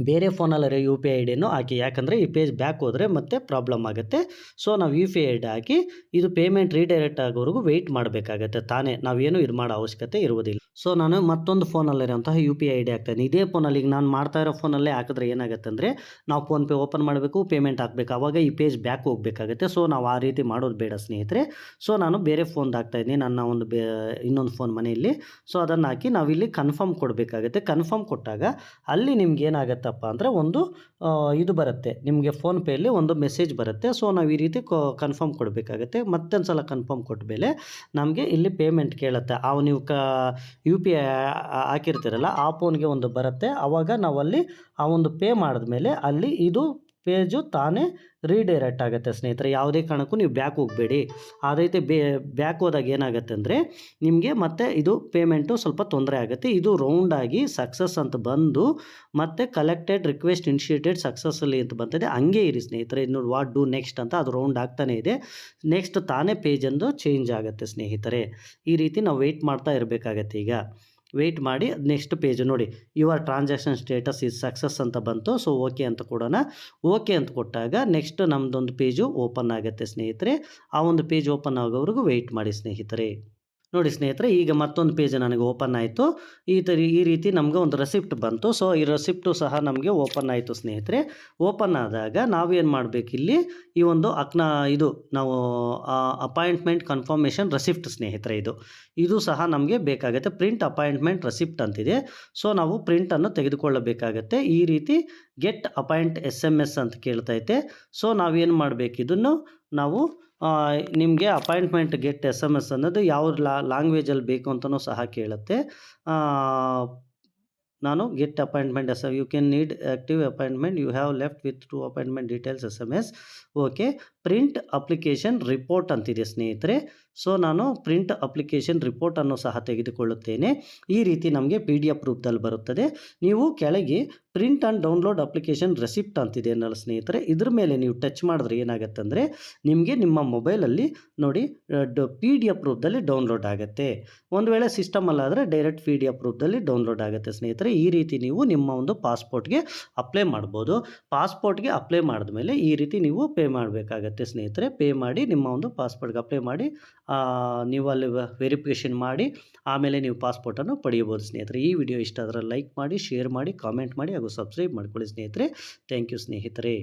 ಬೇರೆ ಫೋನಲ್ಲೇ UPI ID-ಯನ್ನು ಹಾಕಿ. ಯಾಕಂದರೆ ಈ ಪೇಜ್ ಬ್ಯಾಕ್ ಹೋದರೆ ಮತ್ತೆ ಪ್ರಾಬ್ಲಮ್ ಆಗುತ್ತೆ. ಸೊ ನಾವು UPI ID ಹಾಕಿ ಇದು ಪೇಮೆಂಟ್ ರೀಡೈರೆಕ್ಟ್ ಆಗೋವರೆಗೂ ವೆಯ್ಟ್ ಮಾಡಬೇಕಾಗತ್ತೆ. ತಾನೇ ನಾವೇನು ಇದು ಮಾಡೋ ಅವಶ್ಯಕತೆ ಇರುವುದಿಲ್ಲ. ಸೊ ನಾನು ಮತ್ತೊಂದು ಫೋನಲ್ಲಿರೋಂತಹ UPI ID ಹಾಕ್ತಾನೆ. ಇದೇ ಫೋನಲ್ಲಿ ಈಗ ನಾನು ಮಾಡ್ತಾ ಇರೋ ಫೋನಲ್ಲೇ ಹಾಕಿದ್ರೆ ಏನಾಗುತ್ತೆ ಅಂದರೆ, ನಾವು ಫೋನ್ಪೇ ಓಪನ್ ಮಾಡಬೇಕು, ಪೇಮೆಂಟ್ ಹಾಕಬೇಕು, ಆವಾಗ ಈ ಪೇಜ್ ಬ್ಯಾಕ್ ಹೋಗಬೇಕಾಗುತ್ತೆ. ಸೊ ನಾವು ಆ ರೀತಿ ಮಾಡೋದು ಬೇಡ ಸ್ನೇಹಿತರೆ. ಸೊ ನಾನು ಬೇರೆ ಫೋನ್ದು ಹಾಕ್ತಾಯಿದ್ದೀನಿ, ನನ್ನ ಒಂದು ಇನ್ನೊಂದು ಫೋನ್ ಮನೆಯಲ್ಲಿ. ಸೊ ಅದನ್ನು ಹಾಕಿ ನಾವಿಲ್ಲಿ ಕನ್ಫರ್ಮ್ ಕೊಡಬೇಕಾಗುತ್ತೆ. ಕನ್ಫರ್ಮ್ ಕೊಟ್ಟಾಗ ಅಲ್ಲಿ ನಿಮ್ಗೆ ಏನಾಗುತ್ತಪ್ಪ ಅಂದರೆ ಒಂದು ಇದು ಬರುತ್ತೆ ನಿಮಗೆ, ಫೋನ್ಪೇಯಲ್ಲಿ ಒಂದು ಮೆಸೇಜ್ ಬರುತ್ತೆ. ಸೊ ನಾವು ಈ ರೀತಿ ಕನ್ಫರ್ಮ್ ಕೊಡಬೇಕಾಗುತ್ತೆ. ಮತ್ತೊಂದು ಸಲ ಕನ್ಫರ್ಮ್ ಕೊಟ್ಟ ಮೇಲೆ ನಮಗೆ ಇಲ್ಲಿ ಪೇಮೆಂಟ್ ಕೇಳುತ್ತೆ. ನೀವು UPI ಹಾಕಿರ್ತೀರಲ್ಲ ಆ ಫೋನ್ಗೆ ಒಂದು ಬರುತ್ತೆ. ಆವಾಗ ನಾವಲ್ಲಿ ಆ ಒಂದು ಪೇ ಮಾಡಿದ್ಮೇಲೆ ಅಲ್ಲಿ ಇದು ಪೇಜು ತಾನೇ ರೀಡೈರೆಕ್ಟ್ ಆಗುತ್ತೆ ಸ್ನೇಹಿತರೆ. ಯಾವುದೇ ಕಾರಣಕ್ಕೂ ನೀವು ಬ್ಯಾಕ್ ಹೋಗಬೇಡಿ. ಅದೈತೆ ಬ್ಯಾಕ್ ಹೋದಾಗ ಏನಾಗುತ್ತೆ ಅಂದರೆ ನಿಮಗೆ ಮತ್ತೆ ಇದು ಪೇಮೆಂಟು ಸ್ವಲ್ಪ ತೊಂದರೆ ಆಗುತ್ತೆ. ಇದು ರೌಂಡಾಗಿ ಸಕ್ಸಸ್ ಅಂತ ಬಂದು ಮತ್ತು ಕಲೆಕ್ಟೆಡ್ ರಿಕ್ವೆಸ್ಟ್ ಇನಿಷಿಯೇಟೆಡ್ ಸಕ್ಸಸ್ಫುಲಿ ಅಂತ ಬಂದಿದೆ. ಹಂಗೆ ಇರಿ ಸ್ನೇಹಿತರೆ. ಇನ್ನು ವಾಟ್ ಡೂ ನೆಕ್ಸ್ಟ್ ಅಂತ ಅದು ರೌಂಡ್ ಆಗ್ತಾನೆ ಇದೆ. ನೆಕ್ಸ್ಟ್ ತಾನೇ ಪೇಜಂದು ಚೇಂಜ್ ಆಗುತ್ತೆ ಸ್ನೇಹಿತರೆ. ಈ ರೀತಿ ನಾವು ವೆಯ್ಟ್ ಮಾಡ್ತಾ ಇರಬೇಕಾಗತ್ತೆ. ಈಗ ವೆಯ್ಟ್ ಮಾಡಿ ನೆಕ್ಸ್ಟ್ ಪೇಜ್ ನೋಡಿ, your transaction status is success ಅಂತ ಬಂತು. ಸೊ ಓಕೆ ಅಂತ ಕೊಡೋಣ. ಓಕೆ ಅಂತ ಕೊಟ್ಟಾಗ ನೆಕ್ಸ್ಟ್ ನಮ್ಮದೊಂದು ಪೇಜು ಓಪನ್ ಆಗುತ್ತೆ ಸ್ನೇಹಿತರೆ. ಆ ಒಂದು ಪೇಜ್ ಓಪನ್ ಆಗೋವರೆಗೂ ವೆಯ್ಟ್ ಮಾಡಿ ಸ್ನೇಹಿತರೆ. ನೋಡಿ ಸ್ನೇಹಿತರೆ, ಈಗ ಮತ್ತೊಂದು ಪೇಜ್ ನನಗೆ ಓಪನ್ ಆಯಿತು. ಈ ರೀತಿ ನಮಗೆ ಒಂದು ರೆಸಿಪ್ಟ್ ಬಂತು. ಸೊ ಈ ರೆಸಿಪ್ಟು ಸಹ ನಮಗೆ ಓಪನ್ ಆಯಿತು ಸ್ನೇಹಿತರೆ. ಓಪನ್ ಆದಾಗ ನಾವೇನು ಮಾಡಬೇಕು, ಇಲ್ಲಿ ಈ ಒಂದು ಇದು ನಾವು ಅಪಾಯಿಂಟ್ಮೆಂಟ್ ಕನ್ಫರ್ಮೇಷನ್ ರೆಸಿಪ್ಟ್ ಸ್ನೇಹಿತರೆ. ಇದು ಸಹ ನಮಗೆ ಬೇಕಾಗುತ್ತೆ. ಪ್ರಿಂಟ್ ಅಪಾಯಿಂಟ್ಮೆಂಟ್ ರೆಸಿಪ್ಟ್ ಅಂತಿದೆ. ಸೊ ನಾವು ಪ್ರಿಂಟನ್ನು ತೆಗೆದುಕೊಳ್ಳಬೇಕಾಗತ್ತೆ. ಈ ರೀತಿ ಗೆಟ್ ಅಪಾಯಿಂಟ್ SMS ಅಂತ ಕೇಳ್ತೈತೆ. ಸೊ ನಾವೇನು ಮಾಡಬೇಕು, ಇದನ್ನು ನಾವು ನಿಮಗೆ ಅಪಾಯಿಂಟ್ಮೆಂಟ್ ಗೆಟ್ SMS ಅನ್ನೋದು ಯಾವ ಲ್ಯಾಂಗ್ವೇಜಲ್ಲಿ ಬೇಕು ಅಂತಲೂ ಸಹ ಕೇಳುತ್ತೆ. ನಾನು get appointment you can need active appointment, you have left with 2 appointment details SMS. Okay, print application report ಅಂತಿದೆ ಸ್ನೇಹಿತರೆ. ಸೊ ನಾನು ಪ್ರಿಂಟ್ ಅಪ್ಲಿಕೇಶನ್ ರಿಪೋರ್ಟನ್ನು ಸಹ ತೆಗೆದುಕೊಳ್ಳುತ್ತೇನೆ. ಈ ರೀತಿ ನಮಗೆ PDF ರೂಪದಲ್ಲಿ ಬರುತ್ತದೆ. ನೀವು ಕೆಳಗೆ print and download application receipt ಅಂತಿದೆ ಅನ್ನಲ್ಲ ಸ್ನೇಹಿತರೆ. ಇದ್ರ ಮೇಲೆ ನೀವು ಟಚ್ ಮಾಡಿದ್ರೆ ಏನಾಗುತ್ತೆ ಅಂದರೆ ನಿಮಗೆ ನಿಮ್ಮ ಮೊಬೈಲಲ್ಲಿ ನೋಡಿ PDF ರೂಪದಲ್ಲಿ ಡೌನ್ಲೋಡ್ ಆಗುತ್ತೆ. ಒಂದು ವೇಳೆ ಸಿಸ್ಟಮಲ್ಲಾದರೆ ಡೈರೆಕ್ಟ್ PDF ರೂಪದಲ್ಲಿ ಡೌನ್ಲೋಡ್ ಆಗುತ್ತೆ ಸ್ನೇಹಿತರೆ. ಈ ರೀತಿ ನೀವು ನಿಮ್ಮ ಒಂದು ಪಾಸ್ಪೋರ್ಟ್ಗೆ ಅಪ್ಲೈ ಮಾಡ್ಬೋದು. ಪಾಸ್ಪೋರ್ಟ್ಗೆ ಅಪ್ಲೈ ಮಾಡಿದ್ಮೇಲೆ ಈ ರೀತಿ ನೀವು ಪೇ ಮಾಡಬೇಕಾಗತ್ತೆ ಸ್ನೇಹಿತರೆ. ಪೇ ಮಾಡಿ ನಿಮ್ಮ ಒಂದು ಪಾಸ್ಪೋರ್ಟ್ಗೆ ಅಪ್ಲೈ ಮಾಡಿ ನೀವು ಅಲ್ಲಿ ವೆರಿಫಿಕೇಷನ್ ಮಾಡಿ ಆಮೇಲೆ ನೀವು ಪಾಸ್ಪೋರ್ಟನ್ನು ಪಡೆಯಬಹುದು ಸ್ನೇಹಿತರೆ. ಈ ವಿಡಿಯೋ ಇಷ್ಟ ಆದರೆ ಲೈಕ್ ಮಾಡಿ, ಶೇರ್ ಮಾಡಿ, ಕಾಮೆಂಟ್ ಮಾಡಿ ಹಾಗೂ ಸಬ್ಸ್ಕ್ರೈಬ್ ಮಾಡ್ಕೊಳ್ಳಿ ಸ್ನೇಹಿತರೆ. ಥ್ಯಾಂಕ್ ಯು ಸ್ನೇಹಿತರೆ.